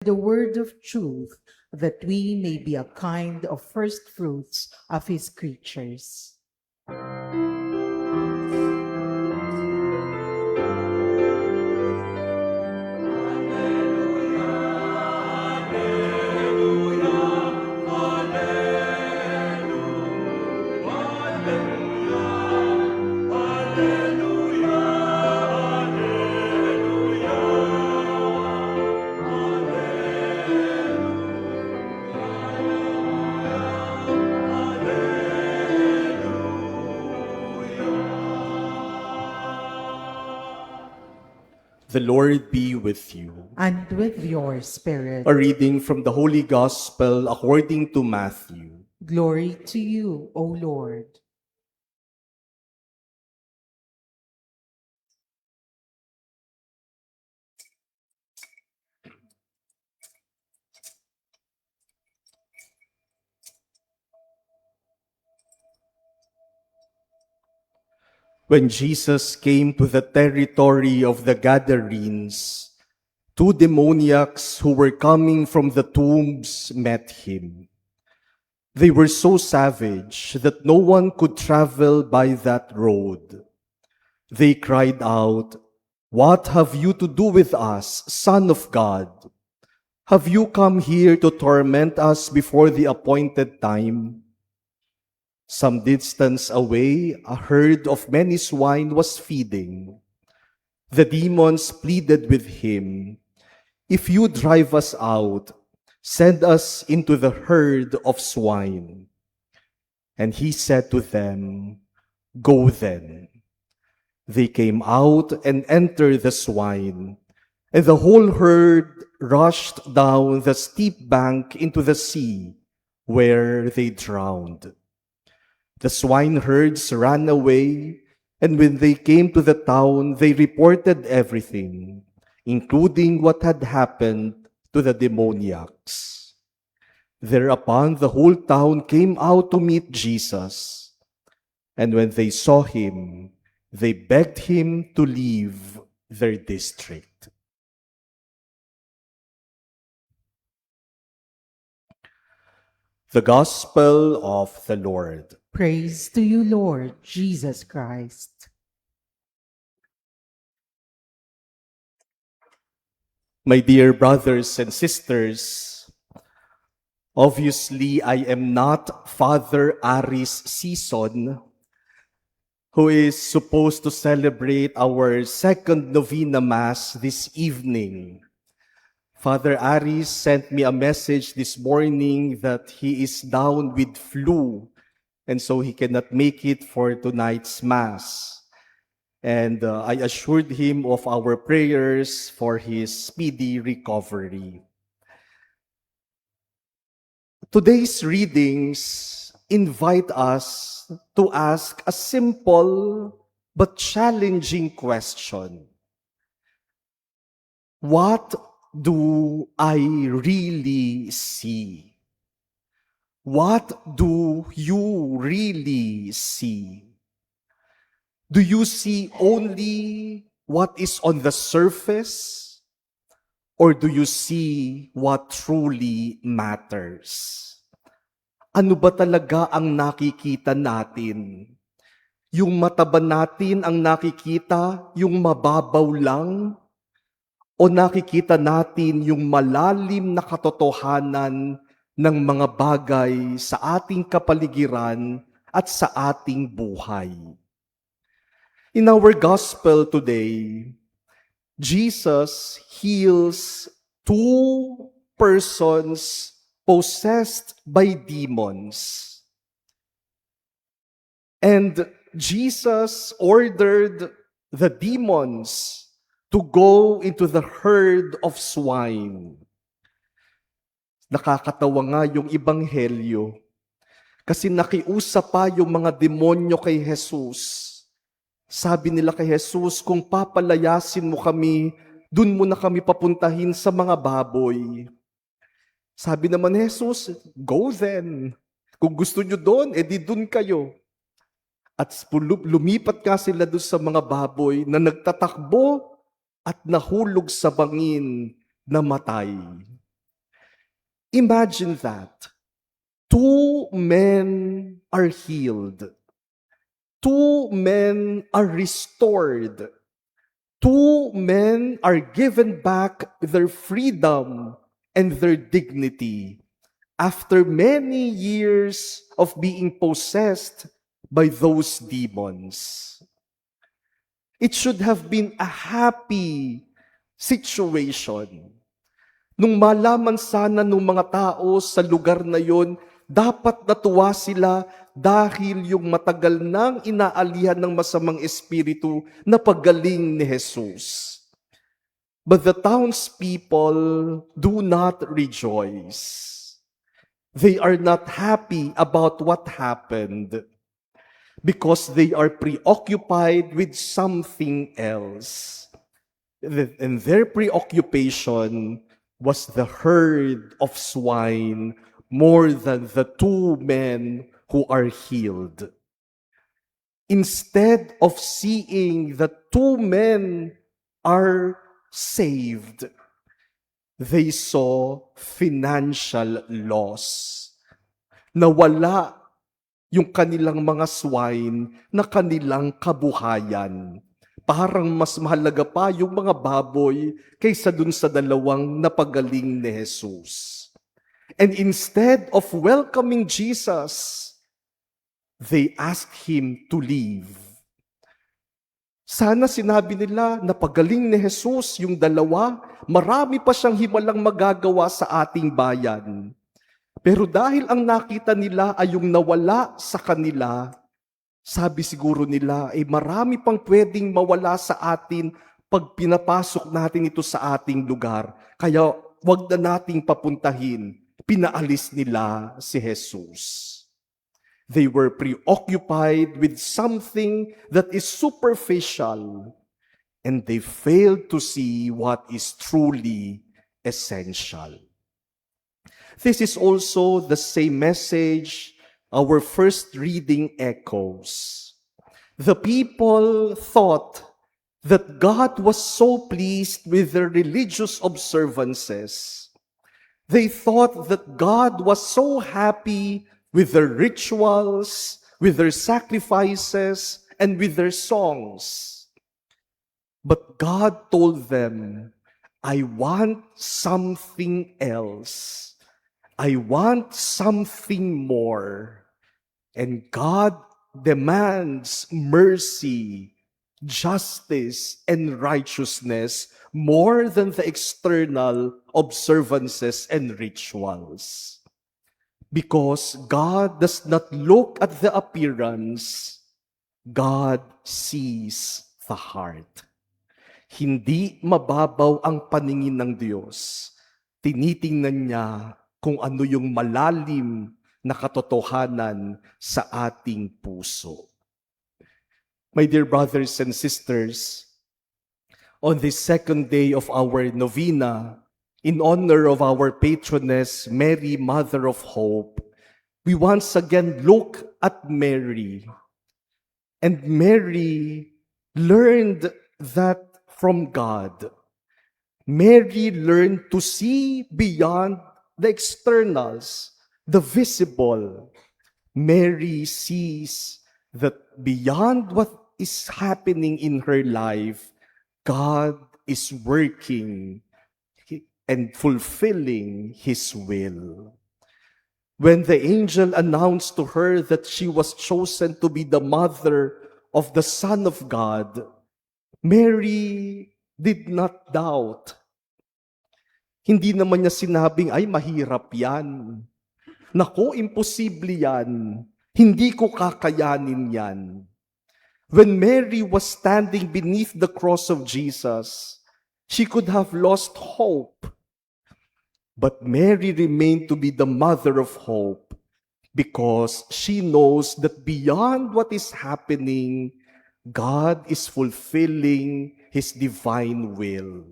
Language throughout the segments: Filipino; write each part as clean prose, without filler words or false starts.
the word of truth, that we may be a kind of first fruits of his creatures. The Lord be with you. And with your spirit. A reading from the Holy Gospel according to Matthew. Glory to you, O Lord. When Jesus came to the territory of the Gadarenes, two demoniacs who were coming from the tombs met him. They were so savage that no one could travel by that road. They cried out, "What have you to do with us, Son of God? Have you come here to torment us before the appointed time?" Some distance away, a herd of many swine was feeding. The demons pleaded with him, "If you drive us out, send us into the herd of swine." And he said to them, "Go then." They came out and entered the swine, and the whole herd rushed down the steep bank into the sea, where they drowned. The swineherds ran away, and when they came to the town, they reported everything, including what had happened to the demoniacs. Thereupon the whole town came out to meet Jesus, and when they saw him, they begged him to leave their district. The Gospel of the Lord. Praise to you, Lord Jesus Christ. My dear brothers and sisters, obviously I am not Father Aris Sison, who is supposed to celebrate our second novena Mass this evening. Father Aris sent me a message this morning that he is down with flu, and so he cannot make it for tonight's Mass. And I assured him of our prayers for his speedy recovery. Today's readings invite us to ask a simple but challenging question. What do I really see? What do you really see? Do you see only what is on the surface? Or do you see what truly matters? Ano ba talaga ang nakikita natin? Yung mata ba natin ang nakikita, yung mababaw lang? O nakikita natin yung malalim na katotohanan ng mga bagay sa ating kapaligiran at sa ating buhay? In our gospel today, Jesus heals two persons possessed by demons. And Jesus ordered the demons to go into the herd of swine. Nakakatawa nga yung ebanghelyo kasi nakiusap pa yung mga demonyo kay Jesus. Sabi nila kay Jesus, kung papalayasin mo kami, dun mo na kami papuntahin sa mga baboy. Sabi naman ni Jesus, go then. Kung gusto nyo doon, edi dun kayo. At lumipat ka sila doon sa mga baboy na nagtatakbo at nahulog sa bangin na matay. Imagine that. 2 men are healed. 2 men are restored. 2 men are given back their freedom and their dignity after many years of being possessed by those demons. It should have been a happy situation. Nung malaman sana ng mga tao sa lugar na yon, dapat natuwa sila dahil yung matagal nang inaalihan ng masamang espiritu na pagaling ni Jesus. But the townspeople do not rejoice. They are not happy about what happened because they are preoccupied with something else. And their preoccupation was the herd of swine more than the 2 men who are healed. Instead of seeing that 2 men are saved, they saw financial loss. Nawala yung kanilang mga swine na kanilang kabuhayan. Parang mas mahalaga pa yung mga baboy kaysa dun sa 2 napagaling ni Jesus. And instead of welcoming Jesus, they asked him to leave. Sana sinabi nila na pagaling ni Jesus yung 2, marami pa siyang himalang magagawa sa ating bayan. Pero dahil ang nakita nila ay yung nawala sa kanila, sabi siguro nila, marami pang pwedeng mawala sa atin pag pinapasok natin ito sa ating lugar. Kaya wag na nating papuntahin. Pinaalis nila si Jesus. They were preoccupied with something that is superficial, and they failed to see what is truly essential. This is also the same message our first reading echoes. The people thought that God was so pleased with their religious observances. They thought that God was so happy with their rituals, with their sacrifices, and with their songs. But God told them, I want something else. I want something more. And God demands mercy, justice, and righteousness more than the external observances and rituals. Because God does not look at the appearance, God sees the heart. Hindi mababaw ang paningin ng Diyos. Tinitingnan niya kung ano yung malalim na katotohanan sa ating puso. My dear brothers and sisters, on this 2nd day of our novena, in honor of our patroness, Mary, Mother of Hope, we once again look at Mary. And Mary learned that from God. Mary learned to see beyond the externals, the visible. Mary sees that beyond what is happening in her life, God is working and fulfilling His will. When the angel announced to her that she was chosen to be the mother of the Son of God, Mary did not doubt. Hindi naman niya sinabing, ay mahirap yan. Naku, imposible yan. Hindi ko kakayanin yan. When Mary was standing beneath the cross of Jesus, she could have lost hope. But Mary remained to be the mother of hope because she knows that beyond what is happening, God is fulfilling His divine will.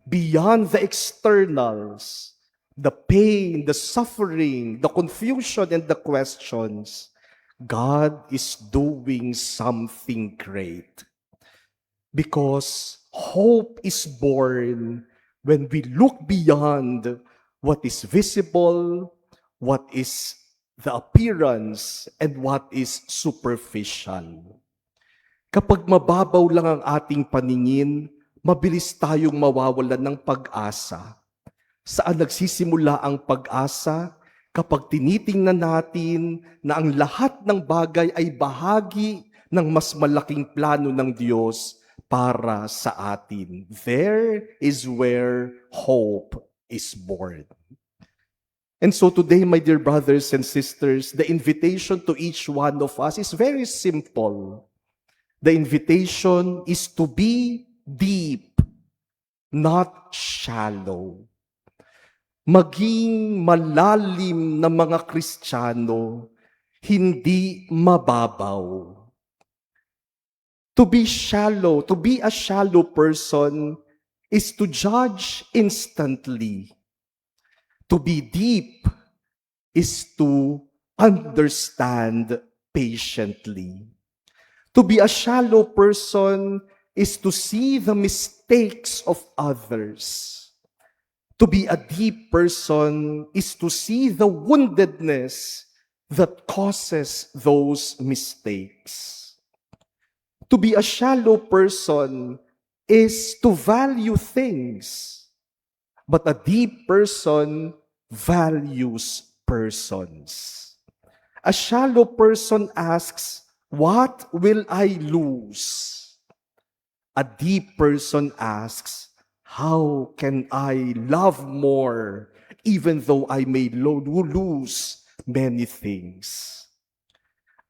Beyond the externals, the pain, the suffering, the confusion, and the questions, God is doing something great. Because hope is born when we look beyond what is visible, what is the appearance, and what is superficial. Kapag mababaw lang ang ating paningin, mabilis tayong mawawalan ng pag-asa. Saan nagsisimula ang pag-asa? Kapag tinitingnan natin na ang lahat ng bagay ay bahagi ng mas malaking plano ng Diyos para sa atin. There is where hope is born. And so today, my dear brothers and sisters, the invitation to each one of us is very simple. The invitation is to be deep, not shallow. Maging malalim na mga Kristiyano, hindi mababaw. To be shallow, to be a shallow person is to judge instantly. To be deep is to understand patiently. To be a shallow person is to see the mistakes of others. To be a deep person is to see the woundedness that causes those mistakes. To be a shallow person is to value things. But a deep person values persons. A shallow person asks, what will I lose? A deep person asks, how can I love more even though I may lose many things?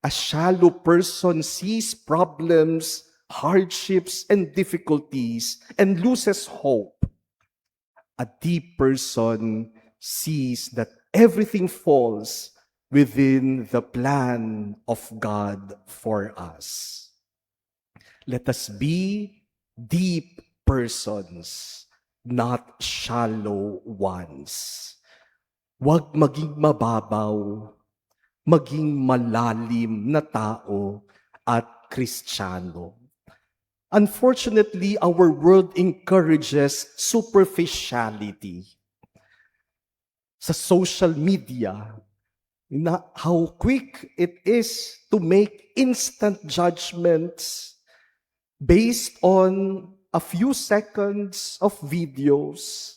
A shallow person sees problems, hardships, and difficulties and loses hope. A deep person sees that everything falls within the plan of God for us. Let us be deep persons, not shallow ones. Huwag maging mababaw, maging malalim na tao at Kristiyano. Unfortunately, our world encourages superficiality. Sa social media, how quick it is to make instant judgments based on a few seconds of videos.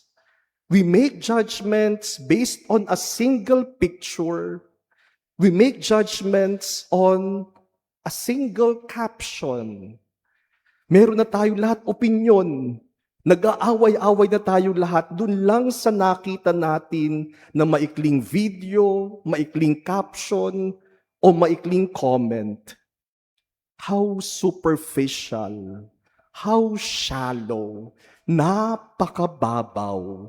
We make judgments based on a single picture. We make judgments on a single caption. Meron na tayo lahat opinyon. Nag-aaway-away na tayo lahat dun lang sa nakita natin na maikling video, maikling caption, o maikling comment. How superficial, how shallow, napakababaw.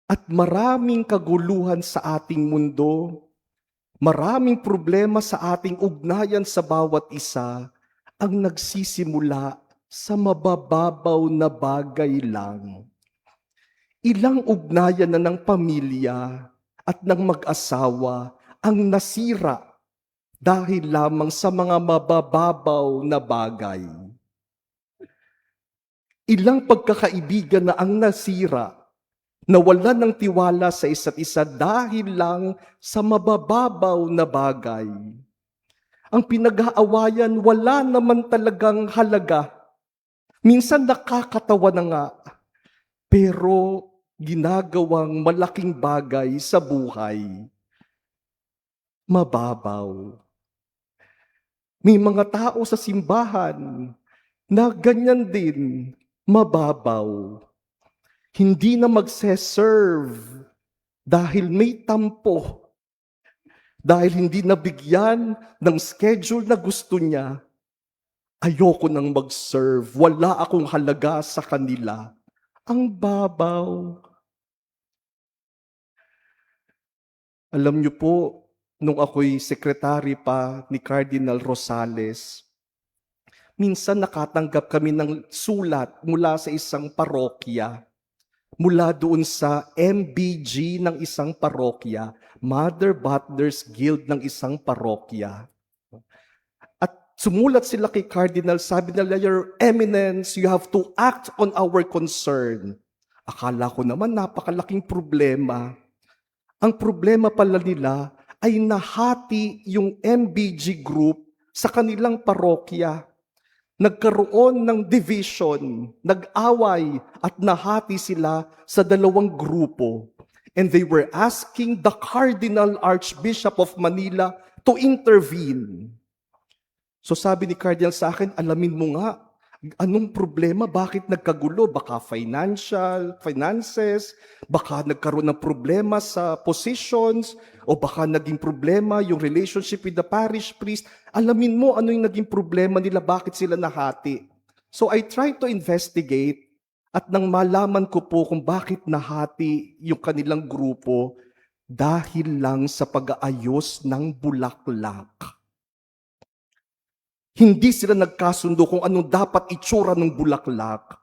At maraming kaguluhan sa ating mundo, maraming problema sa ating ugnayan sa bawat isa, ang nagsisimula sa mabababaw na bagay lang. Ilang ugnayan na ng pamilya at ng mag-asawa ang nasira dahil lamang sa mga mabababaw na bagay. Ilang pagkakaibigan na ang nasira, nawalan ng tiwala sa isa't isa dahil lang sa mabababaw na bagay. Ang pinag-aawayan, wala naman talagang halaga. Minsan nakakatawa na nga, pero ginagawang malaking bagay sa buhay. Mababaw. May mga tao sa simbahan na ganyan din, mababaw. Hindi na magse-serve dahil may tampo. Dahil hindi nabigyan ng schedule na gusto niya, ayoko nang mag-serve, wala akong halaga sa kanila. Ang babaw. Alam niyo po, nung ako'y sekretary pa ni Cardinal Rosales, minsan nakatanggap kami ng sulat mula sa isang parokya, mula doon sa MBG ng isang parokya, Mother Butlers Guild ng isang parokya. At sumulat sila kay Cardinal, sabi nila, Your Eminence, you have to act on our concern. Akala ko naman napakalaking problema. Ang problema pala nila ay nahati yung MBG group sa kanilang parokya. Nagkaroon ng division, nag-away at nahati sila sa dalawang grupo. And they were asking the Cardinal Archbishop of Manila to intervene. So sabi ni Cardinal sa akin, alamin mo nga, anong problema? Bakit nagkagulo? Baka finances, baka nagkaroon ng problema sa positions, o baka naging problema yung relationship with the parish priest. Alamin mo ano yung naging problema nila, bakit sila nahati. So I tried to investigate, at nang malaman ko po kung bakit nahati yung kanilang grupo, dahil lang sa pag-aayos ng bulaklak. Hindi sila nagkasundo kung anong dapat itsura ng bulaklak.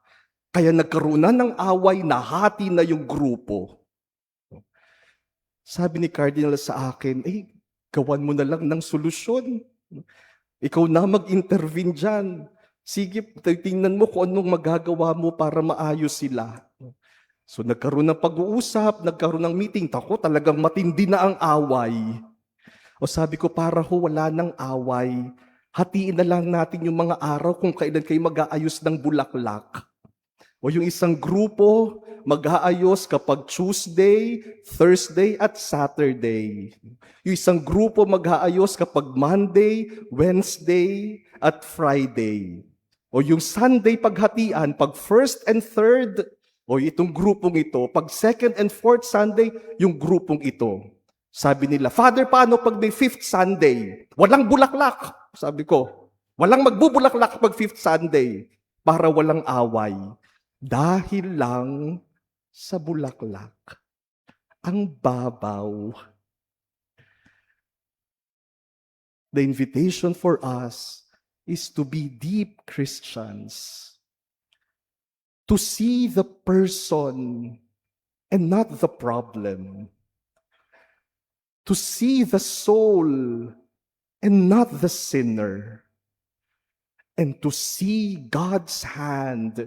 Kaya nagkaroon na ng away, nahati na yung grupo. Sabi ni Cardinal sa akin, gawan mo na lang ng solusyon. Ikaw na mag-intervene dyan. Sige, tingnan mo kung anong magagawa mo para maayos sila. So nagkaroon ng pag-uusap, nagkaroon ng meeting. Tako, talagang matindi na ang away. O sabi ko, para ho wala ng away, hatiin na lang natin yung mga araw kung kailan kayo mag-aayos ng bulaklak. O yung isang grupo, mag-aayos kapag Tuesday, Thursday, at Saturday. Yung isang grupo mag-aayos kapag Monday, Wednesday, at Friday. O yung Sunday paghatian, pag first and third, o itong grupong ito, pag second and fourth Sunday, yung grupong ito. Sabi nila, Father, paano pag may fifth Sunday? Walang bulaklak. Sabi ko, walang magbubulaklak pag fifth Sunday para walang away. Dahil lang sa bulaklak. Ang babaw. The invitation for us is to be deep Christians. To see the person and not the problem. To see the soul and not the sinner. And to see God's hand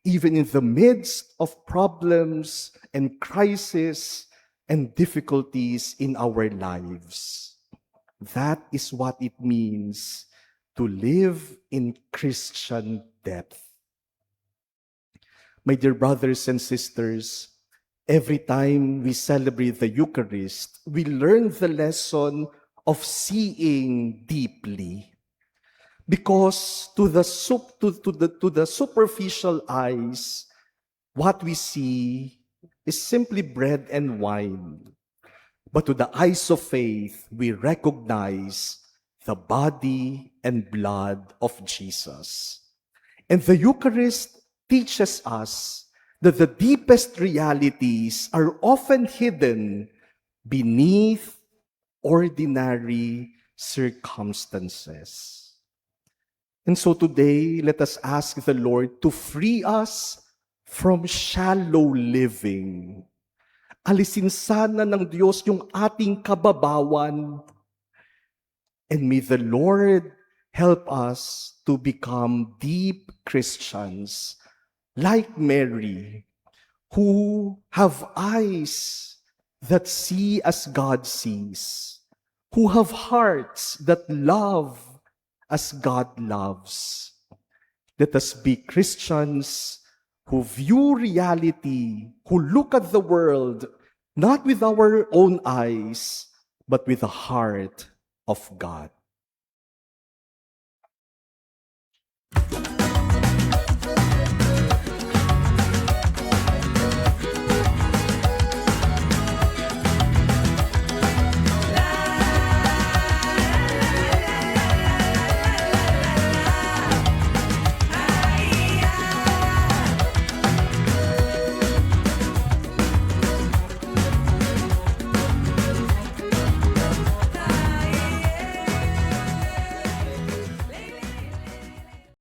even in the midst of problems and crises and difficulties in our lives. That is what it means to live in Christian depth. My dear brothers and sisters, every time we celebrate the Eucharist, we learn the lesson of seeing deeply. Because to the superficial eyes, what we see is simply bread and wine. But to the eyes of faith, we recognize the body and blood of Jesus. And the Eucharist teaches us that the deepest realities are often hidden beneath ordinary circumstances. And so today, let us ask the Lord to free us from shallow living. Alisin sana ng Diyos yung ating kababawan. And may the Lord help us to become deep Christians, like Mary, who have eyes that see as God sees, who have hearts that love as God loves. Let us be Christians who view reality, who look at the world, not with our own eyes, but with the heart of God.